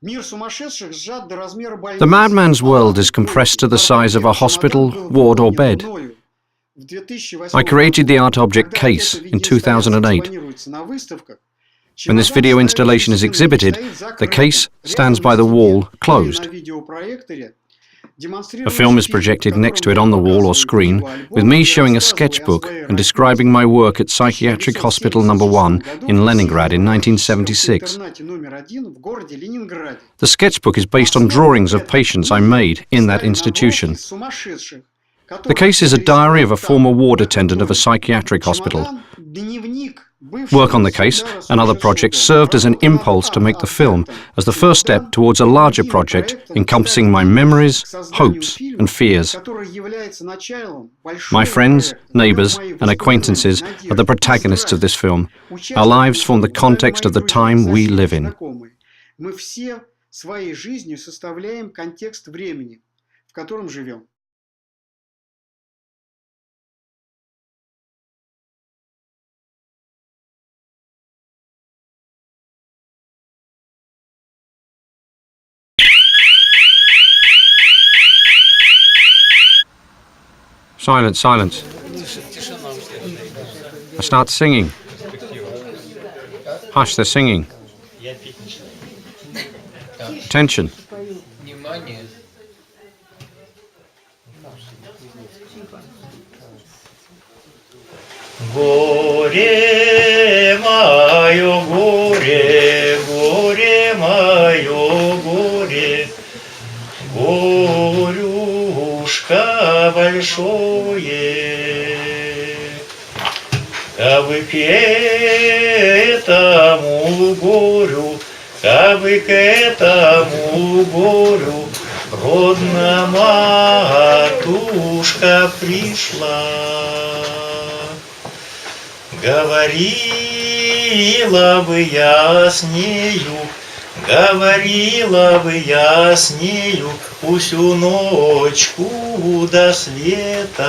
The madman's world is compressed to the size of a hospital, ward or bed. I created the art object case in 2008. When this video installation is exhibited, the case stands by the wall, closed. A film is projected next to it on the wall or screen, with me showing a sketchbook and describing my work at Psychiatric Hospital No. 1 in Leningrad in 1976. The sketchbook is based on drawings of patients I made in that institution. The case is a diary of a former ward attendant of a psychiatric hospital. Work on the case and other projects served as an impulse to make the film as the first step towards a larger project encompassing my memories, hopes and fears. My friends, neighbours and acquaintances are the protagonists of this film. Our lives form the context of the time we live in. Silence, silence. I start singing. Hush, they're singing. Attention. Горе мое, горе, горе мое, горе, горюшка большое, кабы к этому горю, кабы к этому горю родная матушка пришла. Говорила бы я с нею, говорила бы я с нею всю ночку до света.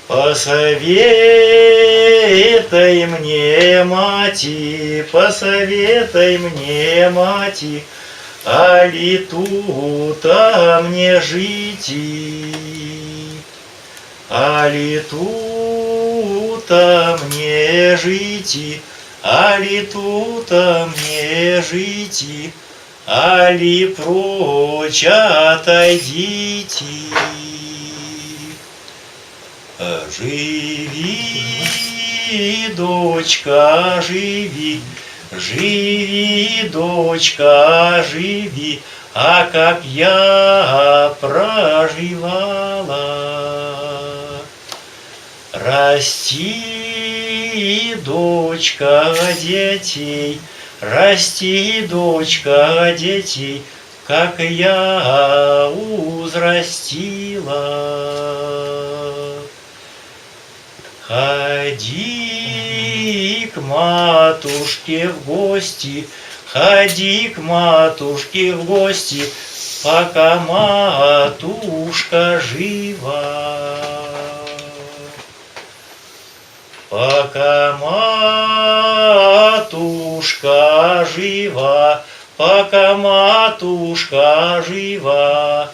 Посоветуй мне, мати, али тут-то мне жить, али тут-то мне жить, али тут-то мне жить, али прочь отойдите. Живи, дочка, живи, живи, дочка, живи, а как я проживала. Расти, дочка, детей, расти, дочка, детей, как я узрастила. Ходи к матушке в гости, ходи к матушке в гости, пока матушка жива. Пока матушка жива, пока матушка жива,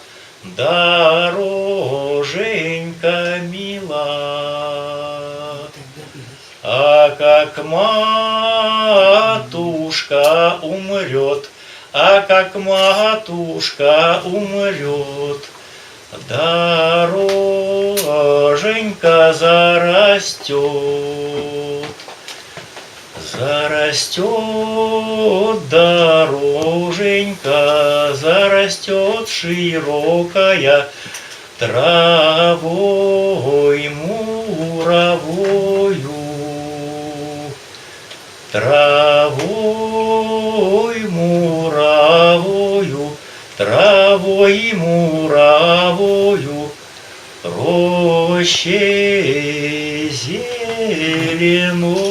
дороженька мила. А как матушка умрет, а как матушка умрет, дороженька зарастет, зарастет дороженька, зарастет широкая травой муровою, травой муровою, травой муровою, роще зеленою.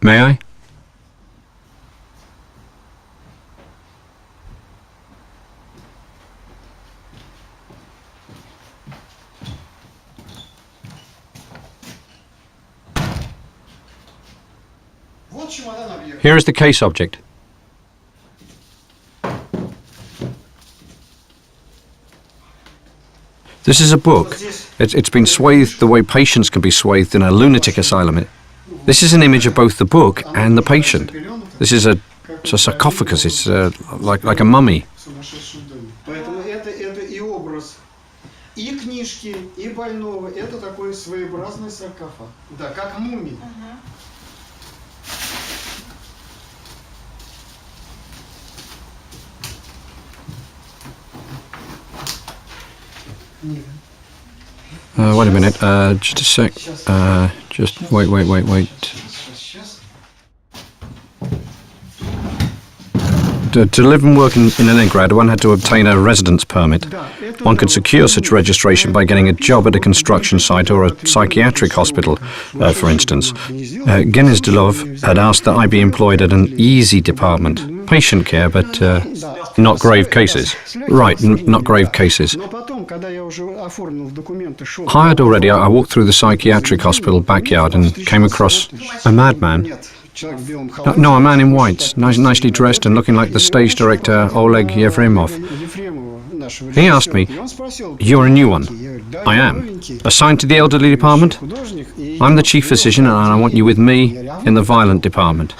May I? Here is the case object. This is a book. It's been swathed the way patients can be swathed in a lunatic asylum. This is an image of both the book and the patient. This is a sarcophagus. It's like a mummy. И книжки, и больного. Это такой своеобразный саркофаг. Да, как мумия. Wait a minute. Just a sec. Just wait. To live and work in Leningrad, one had to obtain a residence permit. One could secure such registration by getting a job at a construction site or a psychiatric hospital, for instance. Genizdilov had asked that I be employed at an easy department, patient care, but not grave cases. Right, not grave cases. Hired already, I walked through the psychiatric hospital backyard and came across a madman. No, a man in white, nicely dressed and looking like the stage director Oleg Yefremov. He asked me, "You're a new one." "I am. Assigned to the elderly department?" "I'm the chief physician and I want you with me in the violent department."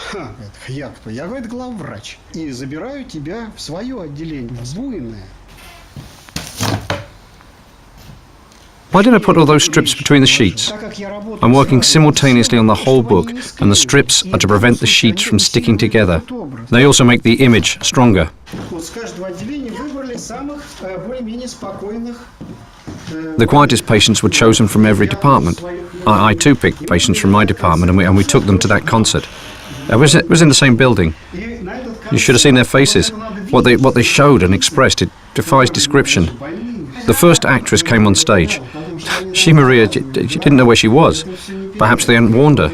Why did I put all those strips between the sheets? I'm working simultaneously on the whole book, and the strips are to prevent the sheets from sticking together. They also make the image stronger. The quietest patients were chosen from every department. I too picked patients from my department, and we took them to that concert. It was in the same building. You should have seen their faces. What they showed and expressed, it defies description. The first actress came on stage. She didn't know where she was. Perhaps they hadn't warned her.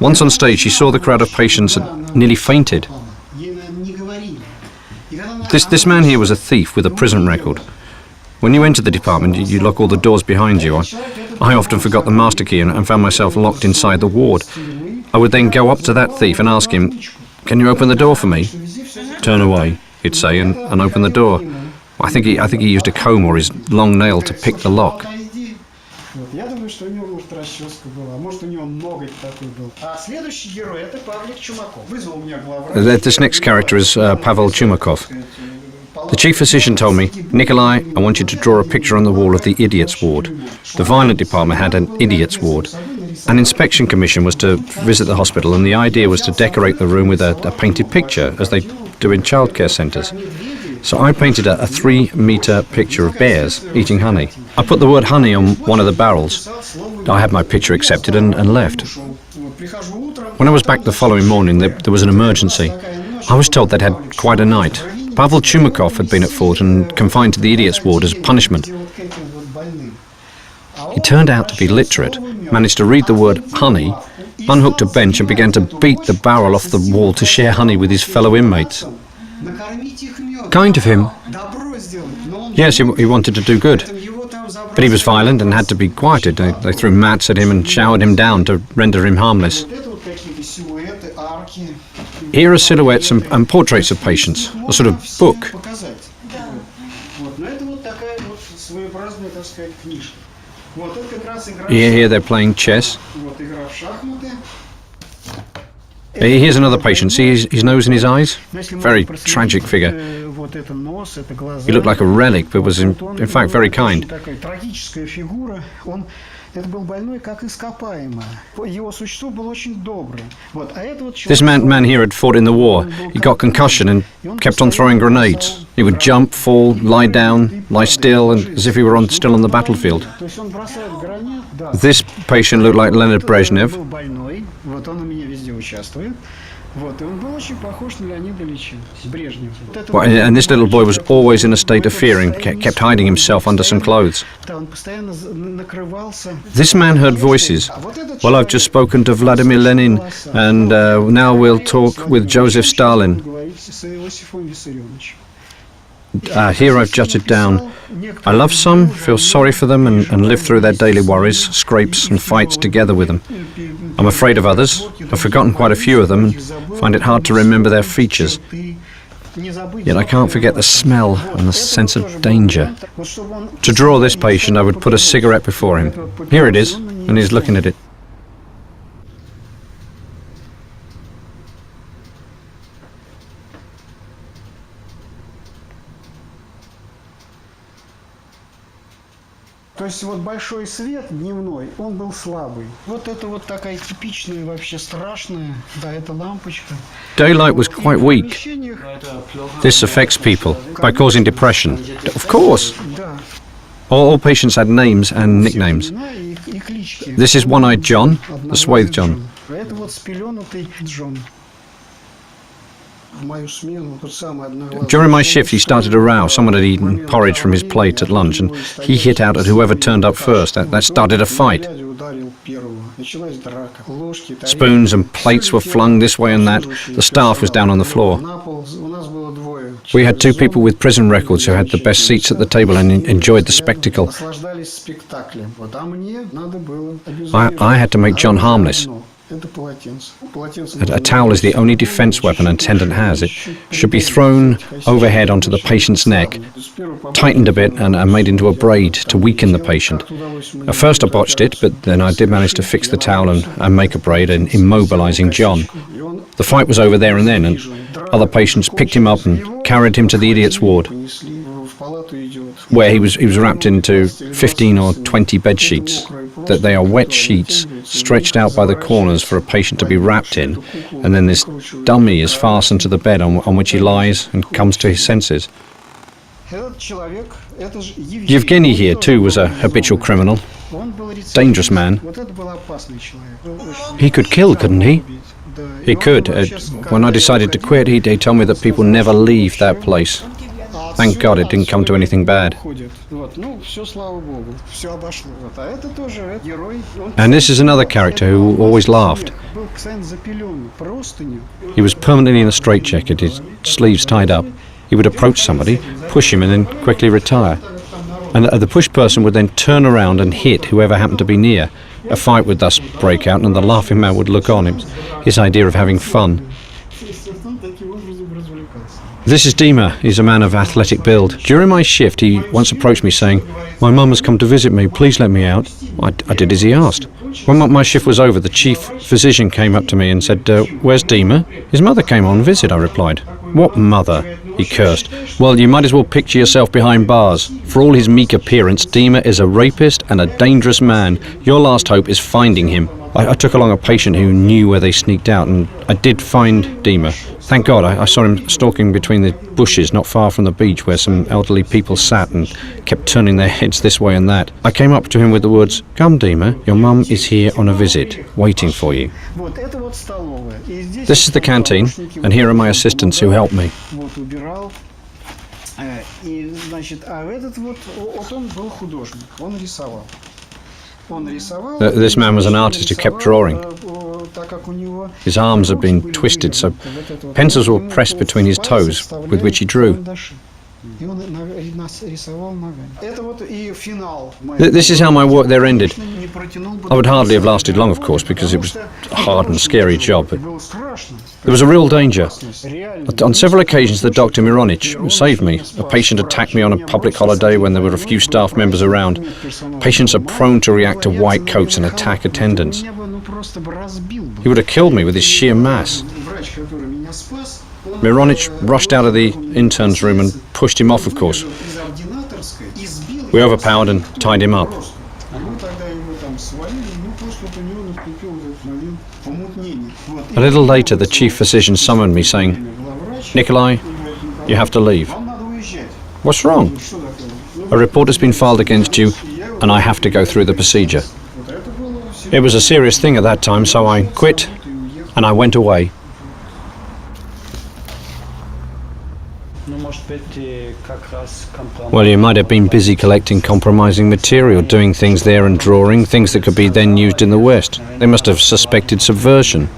Once on stage, she saw the crowd of patients and nearly fainted. This man here was a thief with a prison record. When you enter the department, you lock all the doors behind you. I often forgot the master key and found myself locked inside the ward. I would then go up to that thief and ask him, "Can you open the door for me?" "Turn away," he'd say, and open the door. I think he used a comb or his long nail to pick the lock. This next character is Pavel Chumakov. The chief physician told me, "Nikolai, I want you to draw a picture on the wall of the idiots ward." The violent department had an idiots ward. An inspection commission was to visit the hospital, and the idea was to decorate the room with a painted picture, as they do in childcare centres. So I painted a 3-metre picture of bears eating honey. I put the word honey on one of the barrels. I had my picture accepted and left. When I was back the following morning, there was an emergency. I was told they'd had quite a night. Pavel Chumakov had been at fault and confined to the idiots ward as punishment. He turned out to be literate, managed to read the word honey, unhooked a bench and began to beat the barrel off the wall to share honey with his fellow inmates. Kind of him. Yes, he wanted to do good. But he was violent and had to be quieted. They threw mats at him and showered him down to render him harmless. Here are silhouettes and portraits of patients, a sort of book. Here they're playing chess. Here's another patient. See his nose and his eyes? Very tragic figure. He looked like a relic, but was in fact very kind. This man here had fought in the war. He got concussion and kept on throwing grenades. He would jump, fall, lie down, lie still, and as if he were still on the battlefield. This patient looked like Leonid Brezhnev. Well, and this little boy was always in a state of fear and kept hiding himself under some clothes. This man heard voices. Well, I've just spoken to Vladimir Lenin, and now we'll talk with Joseph Stalin. Here I've jotted down, I love some, feel sorry for them, and live through their daily worries, scrapes and fights together with them. I'm afraid of others. I've forgotten quite a few of them and find it hard to remember their features. Yet I can't forget the smell and the sense of danger. To draw this patient, I would put a cigarette before him. Here it is, and he's looking at it. То есть вот большой свет дневной, он был слабый. Вот это вот такая типичная вообще страшная, да, это лампочка. Daylight was quite weak. This affects people by causing depression. Of course. All patients had names and nicknames. This is One-Eyed John, the Swathe John. Это вот спеленутый Джон. During my shift, he started a row. Someone had eaten porridge from his plate at lunch, and he hit out at whoever turned up first. That started a fight. Spoons and plates were flung this way and that. The staff was down on the floor. We had two people with prison records who had the best seats at the table and enjoyed the spectacle. I had to make John harmless. A towel is the only defense weapon an attendant has. It should be thrown overhead onto the patient's neck, tightened a bit and made into a braid to weaken the patient. At first I botched it, but then I did manage to fix the towel and make a braid, and immobilizing John. The fight was over there and then, and other patients picked him up and carried him to the idiot's ward, where he was wrapped into 15 or 20 bed sheets. That they are wet sheets stretched out by the corners for a patient to be wrapped in, and then this dummy is fastened to the bed on which he lies and comes to his senses. Yevgeny here too was a habitual criminal, dangerous man. He could kill, couldn't he? He could. When I decided to quit, he told me that people never leave that place. Thank God it didn't come to anything bad. And this is another character who always laughed. He was permanently in a straitjacket, his sleeves tied up. He would approach somebody, push him, and then quickly retire. And the pushed person would then turn around and hit whoever happened to be near. A fight would thus break out, and the laughing man would look on. It was his idea of having fun. This is Dima. He's a man of athletic build. During my shift, he once approached me saying, "My mum has come to visit me, please let me out." I did as he asked. When my shift was over, the chief physician came up to me and said, "Where's Dima?" "His mother came on visit," I replied. "What mother?" he cursed. "Well, you might as well picture yourself behind bars. For all his meek appearance, Dima is a rapist and a dangerous man. Your last hope is finding him." I took along a patient who knew where they sneaked out, and I did find Dima. Thank God, I saw him stalking between the bushes not far from the beach where some elderly people sat and kept turning their heads this way and that. I came up to him with the words, "Come, Dima, your mum is here on a visit, waiting for you." This is the canteen, and here are my assistants who helped me. This man was an artist who kept drawing. His arms had been twisted, so pencils were pressed between his toes, with which he drew. This is how my work there ended. I would hardly have lasted long, of course, because it was a hard and scary job, but there was a real danger. On several occasions, the doctor Mironich saved me. A patient attacked me on a public holiday when there were a few staff members around. Patients are prone to react to white coats and attack attendants. He would have killed me with his sheer mass. Mironich rushed out of the intern's room and pushed him off, of course. We overpowered and tied him up. A little later, the chief physician summoned me, saying, "Nikolai, you have to leave." "What's wrong?" "A report has been filed against you, and I have to go through the procedure." It was a serious thing at that time, so I quit, and I went away. Well, you might have been busy collecting compromising material, doing things there and drawing, things that could be then used in the West. They must have suspected subversion.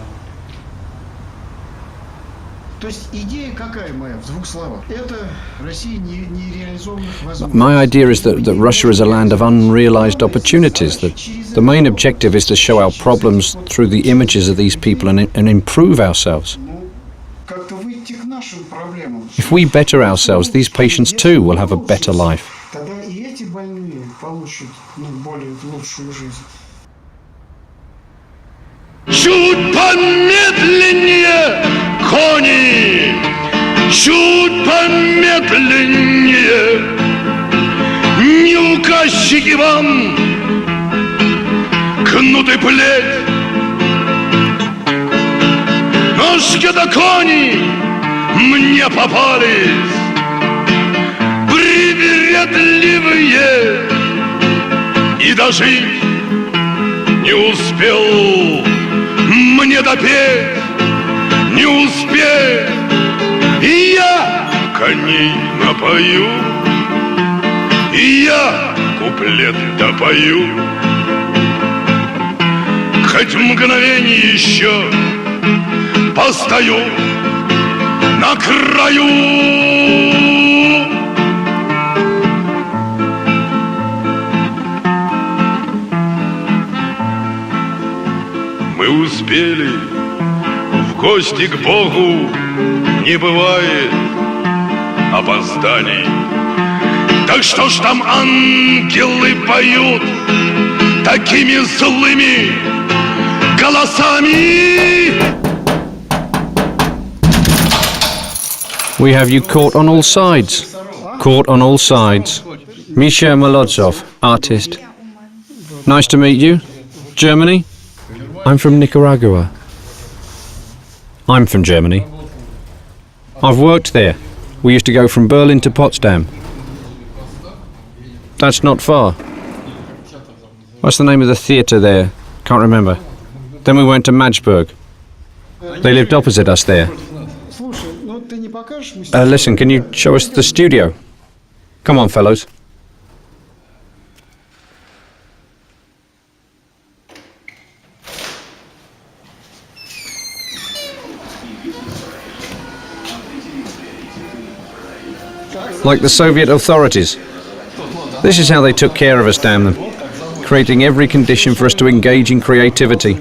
My idea is that Russia is a land of unrealized opportunities, that the main objective is to show our problems through the images of these people and improve ourselves. If we better ourselves, these patients too will have a better life. Чуть помедленнее, кони, чуть помедленнее, не указчики вам кнут и плеть. Ножки да кони мне попались, привередливые, и дожить не успел мне допеть, не успеть, и я коней напою, и я куплет допою. Хоть мгновенье еще постою на краю. Мы успели в гости к Богу, не бывает опозданий. Так что ж там ангелы поют такими злыми голосами? We have you caught on all sides. Caught on all sides. Misha Molodzov, artist. Nice to meet you. Germany? I'm from Nicaragua. I'm from Germany. I've worked there. We used to go from Berlin to Potsdam. That's not far. What's the name of the theatre there? Can't remember. Then we went to Magdeburg. They lived opposite us there. Listen, can you show us the studio? Come on, fellows. Like the Soviet authorities. This is how they took care of us, damn them. Creating every condition for us to engage in creativity.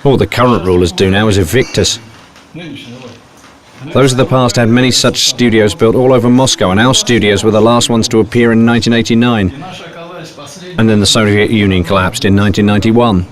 All the current rulers do now is evict us. Those of the past had many such studios built all over Moscow, and our studios were the last ones to appear in 1989. And then the Soviet Union collapsed in 1991.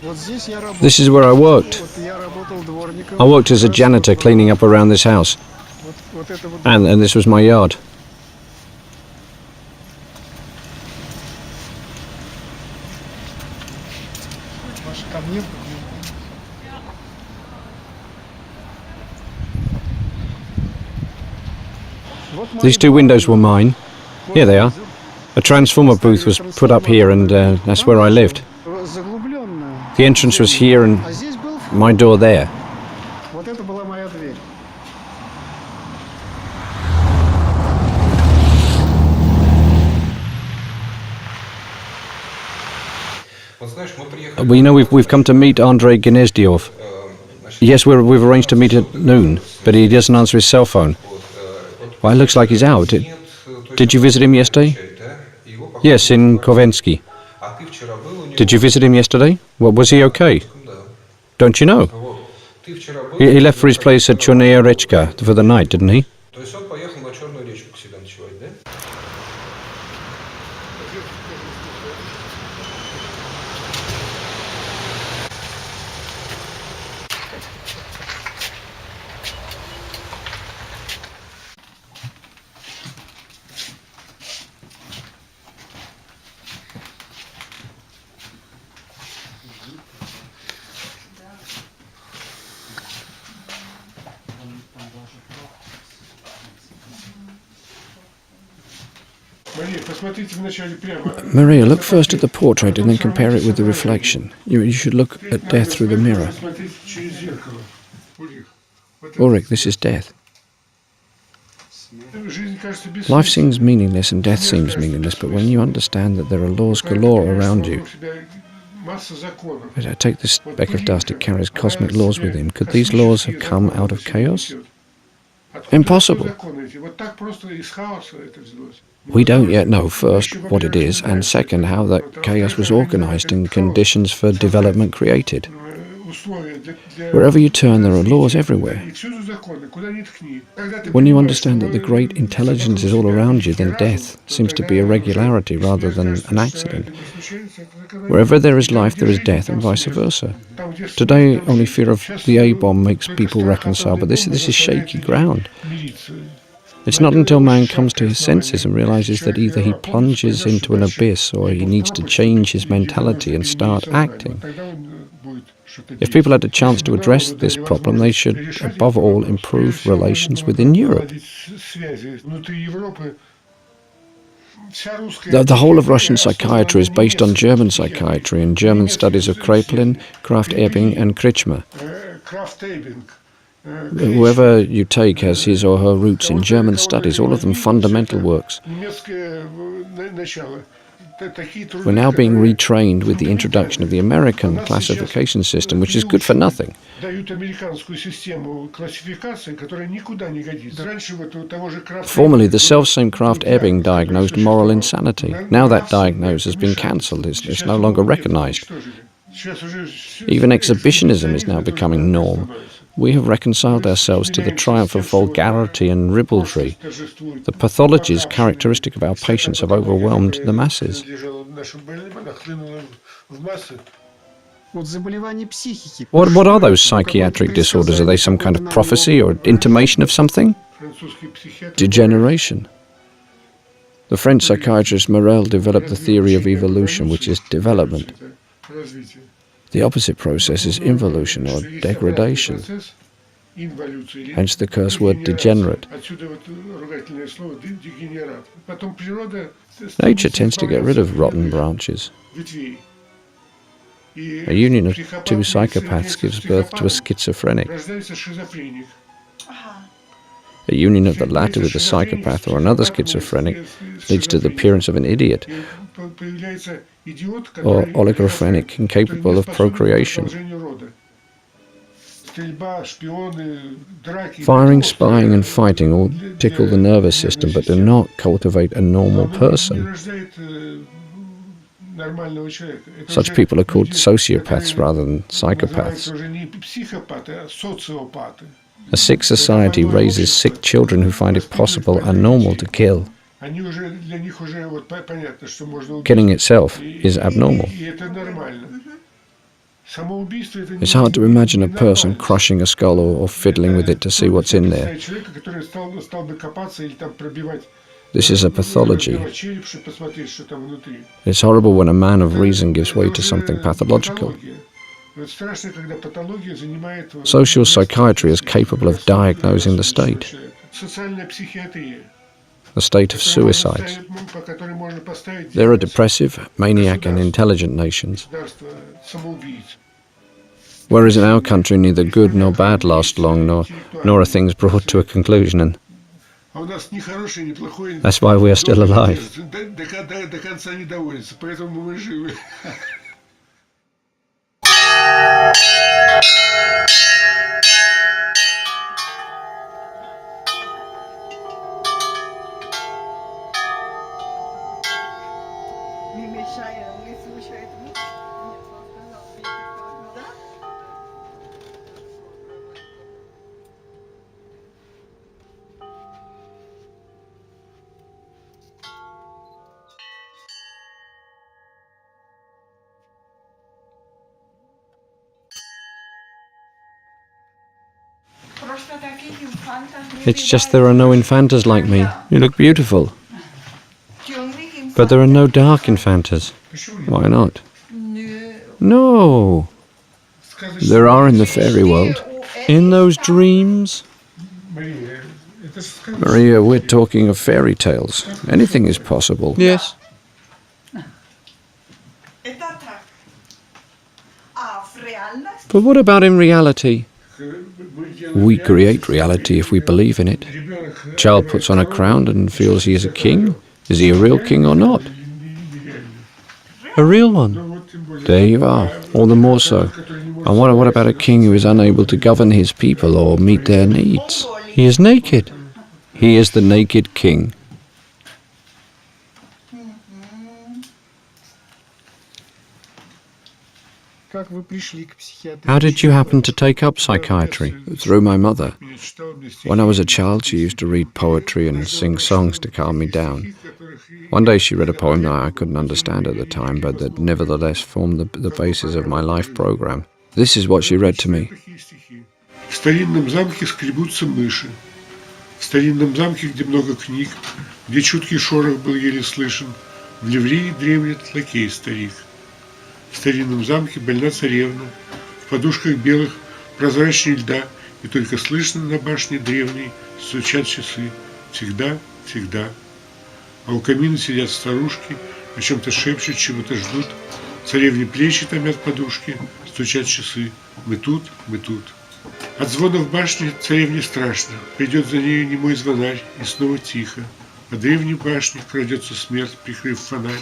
This is where I worked. I worked as a janitor cleaning up around this house. And this was my yard. These two windows were mine. Here they are. A transformer booth was put up here, and that's where I lived. The entrance was here and my door there. Well, you know, we've come to meet Andrei Gnezdyov. Yes, we've arranged to meet at noon, but he doesn't answer his cell phone. Well, it looks like he's out. Did you visit him yesterday? Yes, in Kovensky. Did you visit him yesterday? Well, was he okay? Don't you know? He left for his place at Chornaya Rechka for the night, didn't he? Maria, look first at the portrait and then compare it with the reflection. You should look at death through the mirror. Ulrich, this is death. Life seems meaningless and death seems meaningless, but when you understand that there are laws galore around you, take this speck of dust, it carries cosmic laws with him. Could these laws have come out of chaos? Impossible. We don't yet know, first, what it is, and second, how that chaos was organized and conditions for development created. Wherever you turn, there are laws everywhere. When you understand that the great intelligence is all around you, then death seems to be a regularity rather than an accident. Wherever there is life, there is death, and vice versa. Today, only fear of the A-bomb makes people reconcile, but this is shaky ground. It's not until man comes to his senses and realizes that either he plunges into an abyss or he needs to change his mentality and start acting. If people had a chance to address this problem, they should, above all, improve relations within Europe. The whole of Russian psychiatry is based on German psychiatry and German studies of Kraepelin, Krafft-Ebing and Kretschmer. Whoever you take has his or her roots in German studies, all of them fundamental works. We're now being retrained with the introduction of the American classification system, which is good for nothing. Formerly, the self-same Krafft-Ebing diagnosed moral insanity. Now that diagnosis has been cancelled. It's no longer recognized. Even exhibitionism is now becoming norm. We have reconciled ourselves to the triumph of vulgarity and ribaldry. The pathologies characteristic of our patients have overwhelmed the masses. What are those psychiatric disorders? Are they some kind of prophecy or intimation of something? Degeneration. The French psychiatrist Morel developed the theory of evolution, which is development. The opposite process is involution or degradation, hence the curse word degenerate. Nature tends to get rid of rotten branches. A union of two psychopaths gives birth to a schizophrenic. A union of the latter with a psychopath or another schizophrenic leads to the appearance of an idiot, or oligophrenic, incapable of procreation. Firing, spying and fighting all tickle the nervous system but do not cultivate a normal person. Such people are called sociopaths rather than psychopaths. A sick society raises sick children who find it possible and normal to kill. Killing itself is abnormal. It's hard to imagine a person crushing a skull or fiddling with it to see what's in there. This is a pathology. It's horrible when a man of reason gives way to something pathological. Social psychiatry is capable of diagnosing the state of suicides. There are depressive, maniac and intelligent nations. Whereas in our country neither good nor bad last long, nor are things brought to a conclusion, and that's why we are still alive. It's just there are no infantas like me. You look beautiful. But there are no dark infantas. Why not? No. There are in the fairy world. In those dreams. Maria, we're talking of fairy tales. Anything is possible. Yes. But what about in reality? We create reality if we believe in it. Child puts on a crown and feels he is a king. Is he a real king or not? A real one. There you are, all the more so. And what about a king who is unable to govern his people or meet their needs? He is naked. He is the naked king. How did you happen to take up psychiatry? Through my mother. When I was a child, she used to read poetry and sing songs to calm me down. One day she read a poem that I couldn't understand at the time, but that nevertheless formed the basis of my life program. This is what she read to me. В старинном замке скребутся мыши. В старинном замке, где много книг, где чуткий шорох был еле слышен, в ливрее дремлет лакей-старик. В старинном замке больна царевна, в подушках белых прозрачней льда, и только слышно на башне древней стучат часы. Всегда, всегда. А у камина сидят старушки, о чем-то шепчут, чего-то ждут. Царевне плечи томят подушки, стучат часы. Мы тут, мы тут. От звона в башне царевне страшно. Придет за нею немой звонарь, и снова тихо. По древней башне крадется смерть, прикрыв фонарь.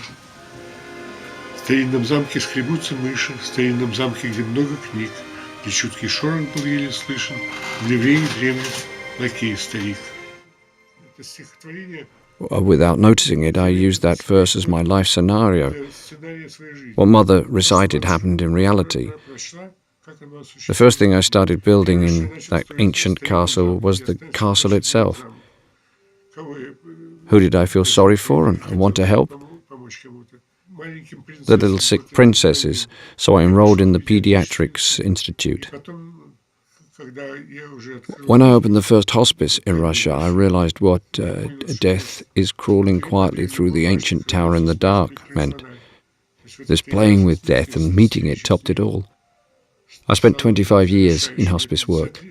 В старинном замке скребутся мыши, в старинном замке, где много книг, где чуткий шорох был еле слышен, в ливрее дремлет лакей-старик. Это стихотворение. Without noticing it, I used that verse as my life scenario. What Mother recited happened in reality. The first thing I started building in that ancient castle was the castle itself. Who did I feel sorry for and want to help? The little sick princesses, so I enrolled in the Pediatrics Institute. When I opened the first hospice in Russia, I realized what death is crawling quietly through the ancient tower in the dark meant. This playing with death and meeting it topped it all. I spent 25 years in hospice work.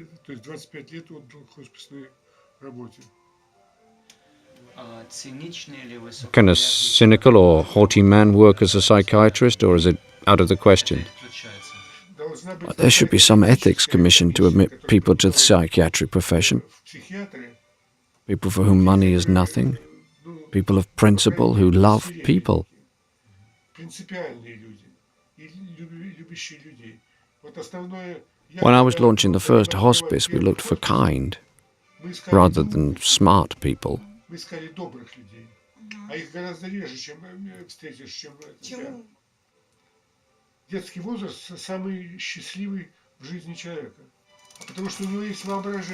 Can a cynical or haughty man work as a psychiatrist, or is it out of the question? There should be some ethics commission to admit people to the psychiatric profession. People for whom money is nothing. People of principle who love people. When I was launching the first hospice, we looked for kind, rather than smart people.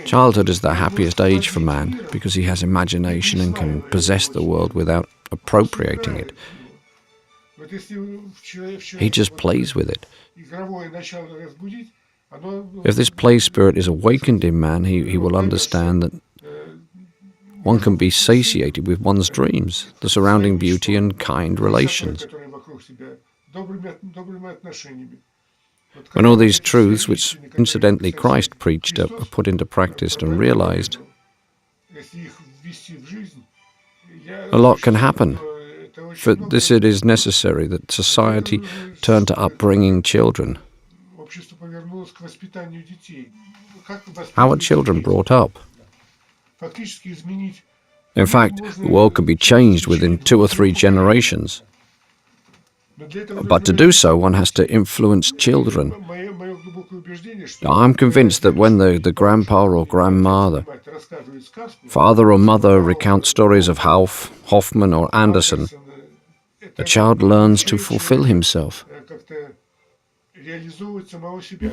Childhood is the happiest age for man because he has imagination and can possess the world without appropriating it. Вот если в человеке He just plays with it. игровое начало разбудить, оно If this play spirit is awakened in man, he will understand that one can be satiated with one's dreams, the surrounding beauty and kind relations. которые вокруг себя, добрыми отношениями. When all these truths, which incidentally Christ preached, are put into practice and realized, Если их ввести в жизнь, a lot can happen. For this it is necessary that society turn to upbringing children. общество повернулось к воспитанию детей. Как How are children brought up? фактически изменить. In fact, the world could be changed within 2 or 3 generations. Но для этого But to do so, one has to influence children. мое глубокое убеждение, что I'm convinced that when the grandpa or grandmother, мать рассказывает сказку, father or mother recount stories of Hoffman or Andersen, the child learns to fulfill himself. как-то реализовывать самого себя.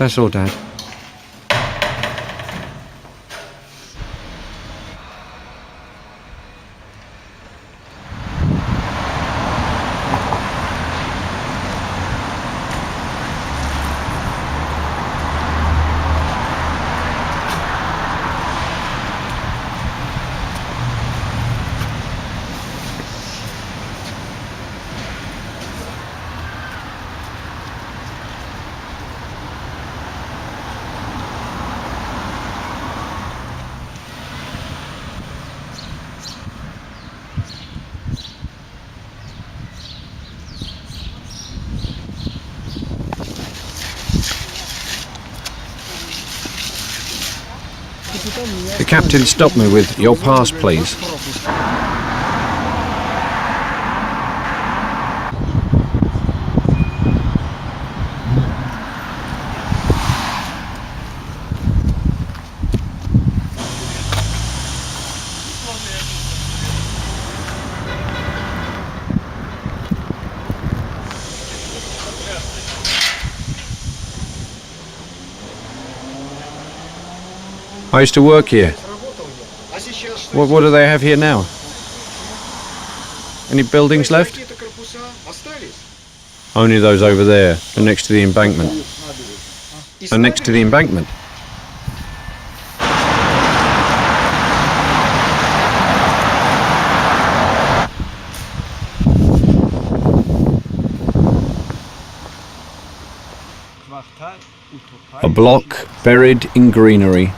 That's all, Dad. The captain stopped me with, "Your pass, please." I used to work here. What do they have here now? Any buildings left? Only those over there, and next to the embankment. And next to the embankment. A block buried in greenery.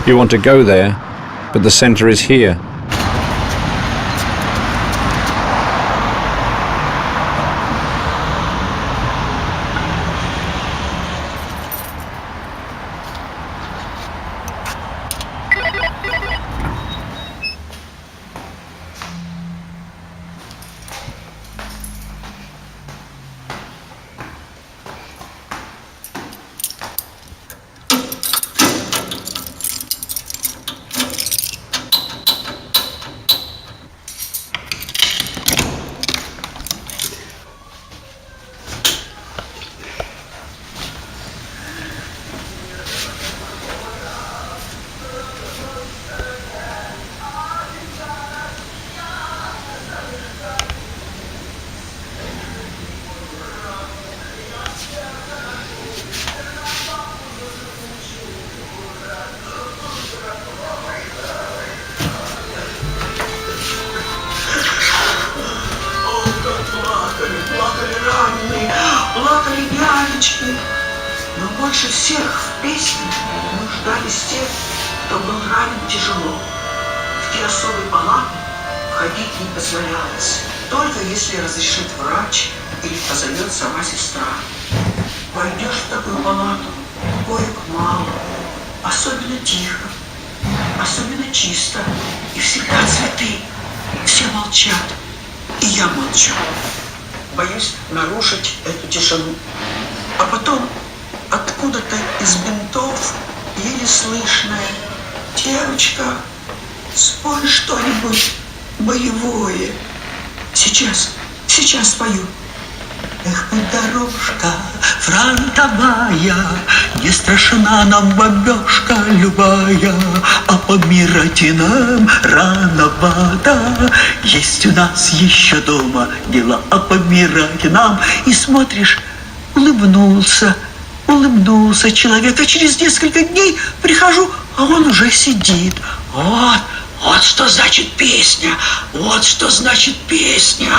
You want to go there, but the centre is here. Плакали пьяночки, но больше всех в песне нуждались те, кто был ранен тяжело. В те особые палаты ходить не позволялось. только если разрешит врач или позовет сама сестра. Войдешь в такую палату, коек мало, особенно тихо, особенно чисто, и всегда цветы. Все молчат, и я молчу. Боюсь нарушить эту тишину. А потом откуда-то из бинтов еле слышное: девочка, спой что-нибудь боевое. Сейчас спою. Эх, путь дорожка фронтовая, не страшна нам бомбежка любая, а помирать и нам рановато. Есть у нас еще дома дела, а помирать нам. И смотришь, улыбнулся человек, а через несколько дней прихожу, а он уже сидит. Вот что значит песня, вот что значит песня.